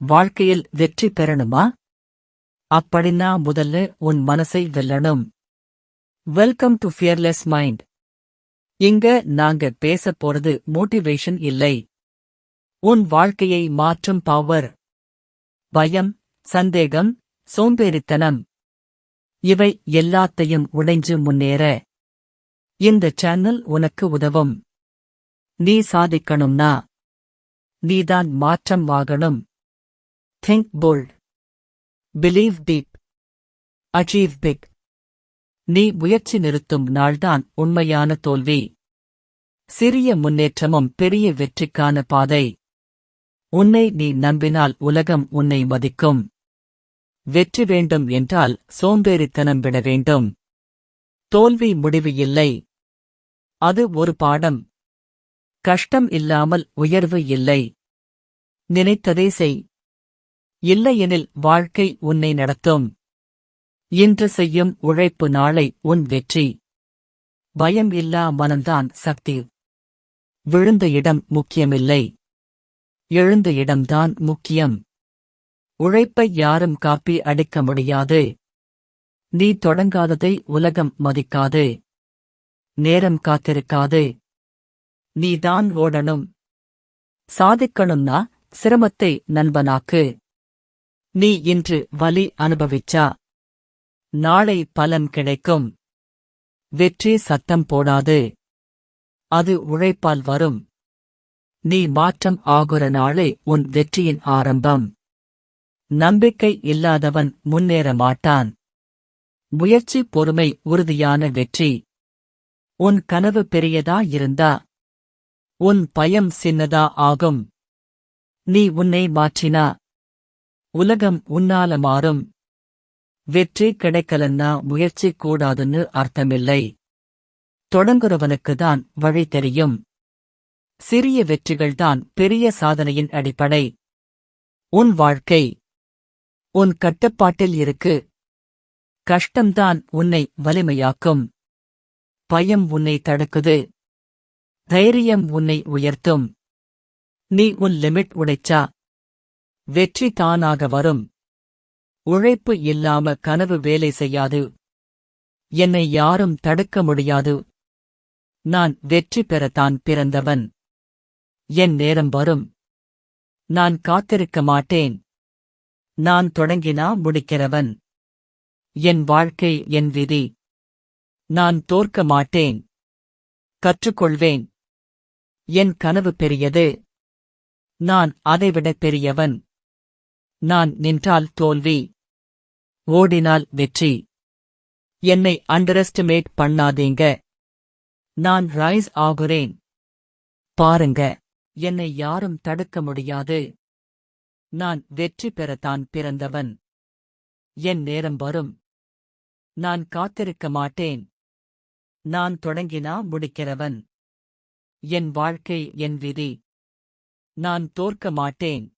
வாழ்க்கையில் வெற்றி பெறணுமா? அப்படின்னா முதல்ல உன் மனசை வெல்லணும். Welcome to fearless mind. இங்க நாங்க பேசப் போறது மோட்டிவேஷன் இல்லை. உன் வாழ்க்கையை மாற்றும் பவர். பயம், சந்தேகம், சோம்பேறித்தனம் இவை எல்லாத்தையும் உடைஞ்சு முன்னேற இந்த சேனல் உனக்கு உதவும். நீ சாதிக்கணும்னா நீதான் மாற்றம் ஆகணும். Think bold. Believe deep. Achieve big. நீ முயற்சி நிறுத்தும் நாள்தான் உண்மையான தோல்வி. சிறிய முன்னேற்றமும் பெரிய வெற்றிக்கான பாதை. உன்னை நீ நம்பினால் உலகம் உன்னை மதிக்கும். வெற்றி வேண்டும் என்றால் சோம்பேறித்தனம் விட வேண்டும். தோல்வி முடிவு இல்லை. அது ஒரு பாடம். கஷ்டம் இல்லாமல் உயர்வு இல்லை. நினைத்ததை செய். இல்லையெனில் வாழ்க்கை உன்னை நடத்தும். இன்று செய்யும் உழைப்பு நாளை உன் வெற்றி. பயம் இல்லா மனம்தான் சக்தி. விழுந்த இடம் முக்கியமில்லை. எழுந்த இடம்தான் முக்கியம். உழைப்பை யாரும் காப்பி அடிக்க முடியாது. நீ தொடங்காததை உலகம் மதிக்காது. நேரம் காத்திருக்காது. நீதான் ஓடணும். சாதிக்கணும்னா சிரமத்தை நண்பனாக்கு. நீ இன்று வலி அனுபவிச்சா நாளை பலன் கிடைக்கும். வெற்றி சத்தம் போடாது. அது உழைப்பால் வரும். நீ மாற்றம் ஆகுற நாளே உன் வெற்றியின் ஆரம்பம். நம்பிக்கை இல்லாதவன் முன்னேற மாட்டான். முயற்சி, பொறுமை உறுதியான வெற்றி. உன் கனவு பெரியதா இருந்தா உன் பயம் சின்னதா ஆகும். நீ உன்னை மாற்றினா உலகம் உன்னால மாறும். வெற்றி கிடைக்கலன்னா முயற்சி கூடாதுன்னு அர்த்தமில்லை. தொடங்குறவனுக்குதான் வழி தெரியும். சிறிய வெற்றிகள்தான் பெரிய சாதனையின் அடிப்படை. உன் வாழ்க்கை உன் கட்டுப்பாட்டில் இருக்கு. கஷ்டம்தான் உன்னை வலிமையாக்கும். பயம் உன்னை தடுக்குது. தைரியம் உன்னை உயர்த்தும். நீ உன் லிமிட் உடைச்சா வெற்றி தானாக வரும். உழைப்பு இல்லாம கனவு வேலை செய்யாது. என்னை யாரும் தடுக்க முடியாது. நான் வெற்றி பெறத்தான் பிறந்தவன். என் நேரம் வரும். நான் காத்திருக்க மாட்டேன். நான் தொடங்கினா முடிக்கிறவன். என் வாழ்க்கை என் விதி. நான் தோற்க மாட்டேன். கற்றுக்கொள்வேன். என் கனவு பெரியது. நான் அதைவிட பெரியவன். நான் நின்றால் தோல்வி. ஓடினால் வெற்றி. என்னை அண்டரெஸ்டிமேட் பண்ணாதீங்க. நான் ரைஸ் ஆகுறேன். பாருங்க, என்னை யாரும் தடுக்க முடியாது. நான் வெற்றி பெறத்தான் பிறந்தவன். என் நேரம் வரும். நான் காத்திருக்க மாட்டேன். நான் தொடங்கினா முடிக்கிறவன். என் வாழ்க்கை என் விதி. நான் தோற்க மாட்டேன்.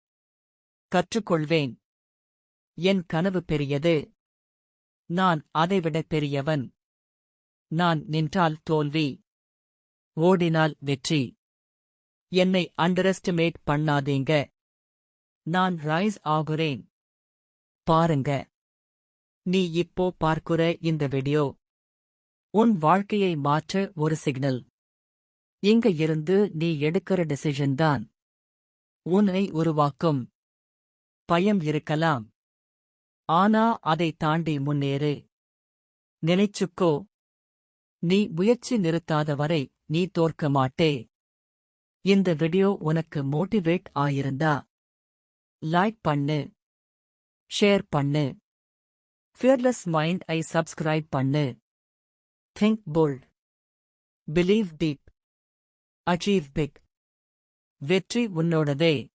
கற்றுக்கொள்வேன். என் கனவு பெரியது. நான் அதைவிட பெரியவன். நான் நின்றால் தோல்வி. ஓடினால் வெற்றி. என்னை அண்டரெஸ்டிமேட் பண்ணாதீங்க. நான் ரைஸ் ஆகுறேன். பாருங்க. நீ இப்போ பார்க்குற இந்த வீடியோ உன் வாழ்க்கையை மாற்ற ஒரு சிக்னல். இங்க இருந்து நீ எடுக்கிற டெசிஷன் தான் உன்னை உருவாக்கும். பயம் இருக்கலாம். ஆனா அதை தாண்டி முன்னேறு. நினைச்சுக்கோ, நீ முயற்சி நிறுத்தாத வரை நீ தோற்க மாட்டே. இந்த வீடியோ உனக்கு மோட்டிவேட் ஆயிருந்தா லைக் பண்ணு, ஷேர் பண்ணு. ஃபியர்லெஸ் மைண்ட் ஐ சப்ஸ்கிரைப் பண்ணு. Think bold. Believe deep. Achieve big. வெற்றி உன்னோடதே.